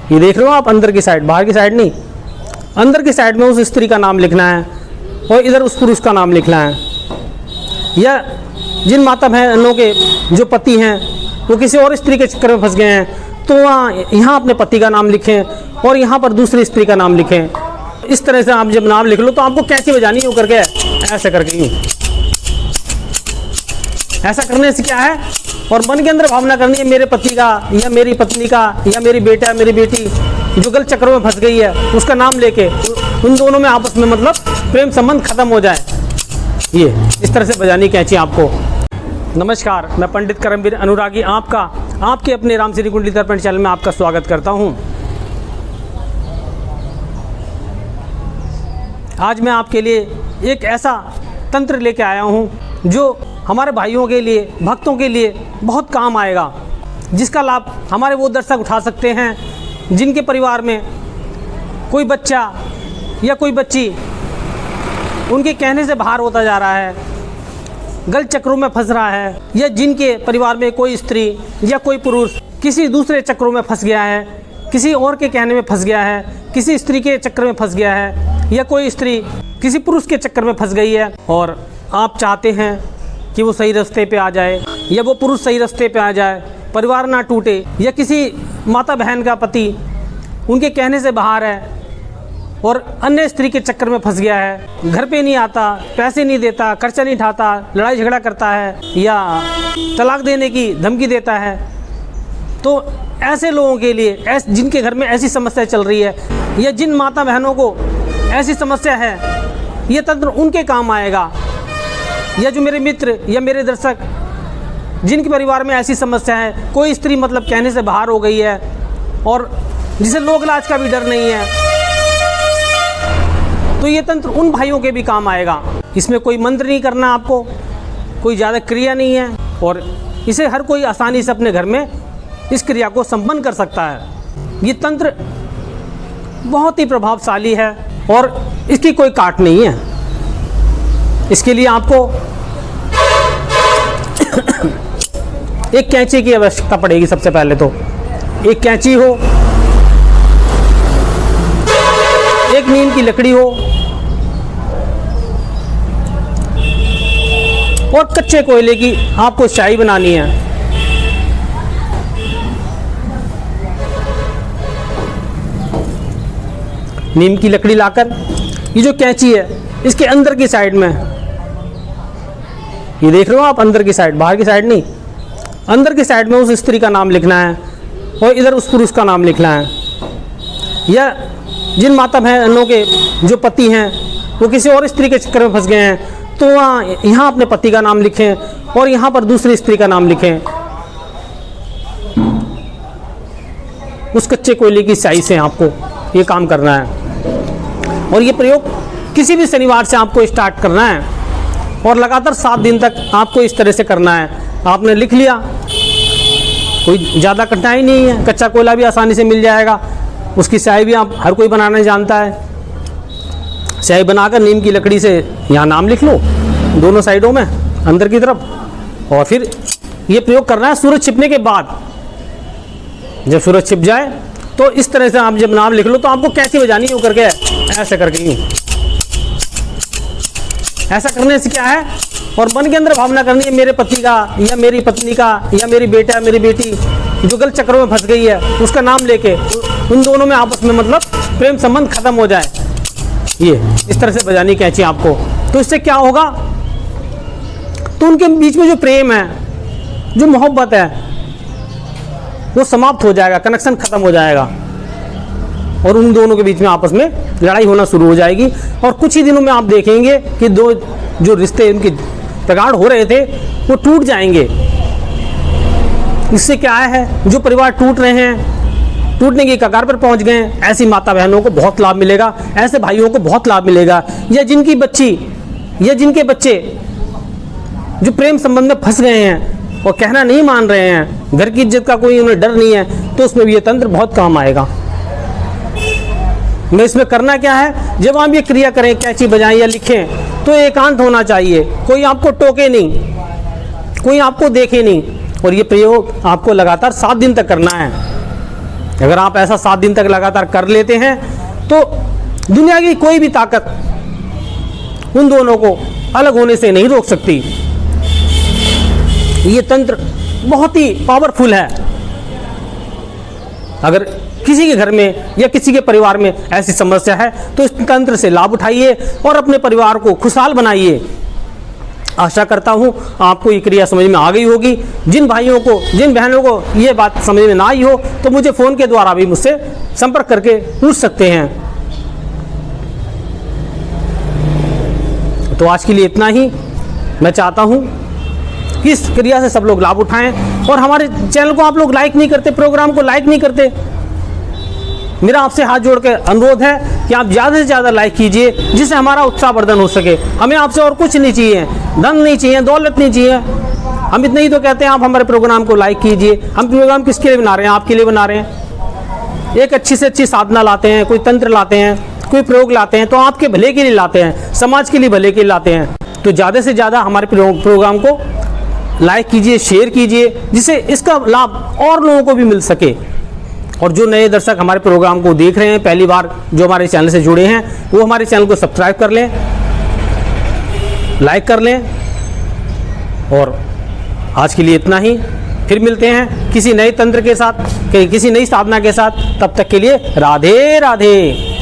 ये देख रहे हो आप, अंदर की साइड, बाहर की साइड नहीं, अंदर की साइड में उस स्त्री का नाम लिखना है और इधर उस पुरुष का नाम लिखना है। या जिन माता बहनों के जो पति हैं वो किसी और स्त्री के चक्कर में फंस गए हैं, तो वहाँ यहाँ अपने पति का नाम लिखें और यहाँ पर दूसरी स्त्री का नाम लिखें। इस तरह से आप जब नाम लिख लो तो आपको कैंची बजानी है, करके ऐसे करके यूँ। ऐसा करने से क्या है, और मन के अंदर भावना करनी है मेरे पति का या मेरी पत्नी का या मेरी बेटा मेरी बेटी जो गलत चक्रों में फंस गई है, उसका नाम लेके उन दोनों में आपस में मतलब प्रेम संबंध खत्म हो जाए। ये इस तरह से बजानी कैंची आपको। नमस्कार, मैं पंडित करमवीर अनुरागी आपके अपने राम श्री कुंडली दर्पण चैनल में आपका स्वागत करता हूं। आज मैं आपके लिए एक ऐसा तंत्र लेके आया हूं जो हमारे भाइयों के लिए, भक्तों के लिए बहुत काम आएगा, जिसका लाभ हमारे वो दर्शक उठा सकते हैं जिनके परिवार में कोई बच्चा या कोई बच्ची उनके कहने से बाहर होता जा रहा है, गलत चक्रों में फंस रहा है, या जिनके परिवार में कोई स्त्री या कोई पुरुष किसी दूसरे चक्रों में फंस गया है, किसी और के कहने में फंस गया है, किसी स्त्री के चक्कर में फंस गया है, या कोई स्त्री किसी पुरुष के चक्कर में फंस गई है और आप चाहते हैं कि वो सही रास्ते पे आ जाए या वो पुरुष सही रास्ते पे आ जाए, परिवार ना टूटे, या किसी माता बहन का पति उनके कहने से बाहर है और अन्य स्त्री के चक्कर में फंस गया है, घर पे नहीं आता, पैसे नहीं देता, खर्चा नहीं उठाता, लड़ाई झगड़ा करता है या तलाक देने की धमकी देता है, तो ऐसे लोगों के लिए, जिनके घर में ऐसी समस्या चल रही है या जिन माता बहनों को ऐसी समस्या है, ये तंत्र उनके काम आएगा। या जो मेरे मित्र या मेरे दर्शक जिनके परिवार में ऐसी समस्या है, कोई स्त्री मतलब कहने से बाहर हो गई है और जिसे लोक लाज का भी डर नहीं है, तो ये तंत्र उन भाइयों के भी काम आएगा। इसमें कोई मंत्र नहीं करना आपको, कोई ज़्यादा क्रिया नहीं है और इसे हर कोई आसानी से अपने घर में इस क्रिया को संपन्न कर सकता है। ये तंत्र बहुत ही प्रभावशाली है और इसकी कोई काट नहीं है। इसके लिए आपको एक कैंची की आवश्यकता पड़ेगी। सबसे पहले तो एक कैंची हो, एक नीम की लकड़ी हो और कच्चे कोयले की आपको चाय बनानी है। नीम की लकड़ी लाकर ये जो कैंची है इसके अंदर की साइड में, ये देख रहे हो आप, अंदर की साइड, बाहर की साइड नहीं, अंदर की साइड में उस स्त्री का नाम लिखना है और इधर उस पुरुष का नाम लिखना है। या जिन माता बहनों के जो पति हैं वो किसी और स्त्री के चक्कर में फंस गए हैं, तो वहाँ यहाँ अपने पति का नाम लिखें और यहाँ पर दूसरी स्त्री का नाम लिखें। उस कच्चे कोयले की स्याही से आपको ये काम करना है और ये प्रयोग किसी भी शनिवार से आपको स्टार्ट करना है और लगातार 7 दिन तक आपको इस तरह से करना है। आपने लिख लिया, कोई ज़्यादा कठिनाई नहीं है, कच्चा कोयला भी आसानी से मिल जाएगा, उसकी स्याही भी आप हर कोई बनाना जानता है। स्याही बनाकर नीम की लकड़ी से यहाँ नाम लिख लो दोनों साइडों में अंदर की तरफ, और फिर ये प्रयोग करना है सूरज छिपने के बाद। जब सूरज छिप जाए तो इस तरह से आप जब नाम लिख लो तो आपको कैसी बजानी हो, करके ऐसे करके यूँ। ऐसा करने से क्या है, और मन के अंदर भावना करनी है मेरे पति का या मेरी पत्नी का या मेरी बेटा मेरी बेटी जो गलत चक्रों में फंस गई है, उसका नाम लेके उन दोनों में आपस में मतलब प्रेम संबंध खत्म हो जाए। ये इस तरह से बजानी कैंची आपको। तो इससे क्या होगा, तो उनके बीच में जो प्रेम है, जो मोहब्बत है, वो समाप्त हो जाएगा, कनेक्शन खत्म हो जाएगा और उन दोनों के बीच में आपस में लड़ाई होना शुरू हो जाएगी। और कुछ ही दिनों में आप देखेंगे कि दो जो रिश्ते उनके प्रगाढ़ हो रहे थे वो टूट जाएंगे। इससे क्या है, जो परिवार टूट रहे हैं, टूटने की कगार पर पहुंच गए हैं, ऐसी माता बहनों को बहुत लाभ मिलेगा, ऐसे भाइयों को बहुत लाभ मिलेगा। या जिनकी बच्ची या जिनके बच्चे जो प्रेम संबंध में फंस गए हैं और कहना नहीं मान रहे हैं, घर की इज्जत का कोई उन्हें डर नहीं है, तो उसमें भी ये तंत्र बहुत काम आएगा। मैं इसमें करना क्या है, जब आप ये क्रिया करें, कैंची बजाएं या लिखें, तो एकांत होना चाहिए, कोई आपको टोके नहीं, कोई आपको देखे नहीं, और ये प्रयोग आपको लगातार 7 दिन तक करना है। अगर आप ऐसा 7 दिन तक लगातार कर लेते हैं तो दुनिया की कोई भी ताकत उन दोनों को अलग होने से नहीं रोक सकती। ये तंत्र बहुत ही पावरफुल है। अगर किसी के घर में या किसी के परिवार में ऐसी समस्या है तो इस तंत्र से लाभ उठाइए और अपने परिवार को खुशहाल बनाइए। आशा करता हूँ आपको ये क्रिया समझ में आ गई होगी। जिन भाइयों को, जिन बहनों को ये बात समझ में ना आई हो तो मुझे फ़ोन के द्वारा भी मुझसे संपर्क करके पूछ सकते हैं। तो आज के लिए इतना ही। मैं चाहता हूँ कि इस क्रिया से सब लोग लाभ उठाएं और हमारे चैनल को आप लोग लाइक नहीं करते, प्रोग्राम को लाइक नहीं करते। मेरा आपसे हाथ जोड़ के अनुरोध है कि आप ज़्यादा से ज़्यादा लाइक कीजिए जिससे हमारा उत्साहवर्धन हो सके। हमें आपसे और कुछ नहीं चाहिए, धन नहीं चाहिए, दौलत नहीं चाहिए। हम इतना ही तो कहते हैं, आप हमारे प्रोग्राम को लाइक कीजिए। हम प्रोग्राम किसके लिए बना रहे हैं? आपके लिए बना रहे हैं। एक अच्छी से अच्छी साधना लाते हैं, कोई तंत्र लाते हैं, कोई प्रयोग लाते हैं तो आपके भले के लिए लाते हैं, समाज के लिए भले के लिए लाते हैं। तो ज़्यादा से ज़्यादा हमारे प्रोग्राम को लाइक कीजिए, शेयर कीजिए, जिससे इसका लाभ और लोगों को भी मिल सके। और जो नए दर्शक हमारे प्रोग्राम को देख रहे हैं, पहली बार जो हमारे चैनल से जुड़े हैं, वो हमारे चैनल को सब्सक्राइब कर लें, लाइक कर लें। और आज के लिए इतना ही। फिर मिलते हैं किसी नए तंत्र के साथ, किसी नई साधना के साथ। तब तक के लिए राधे राधे।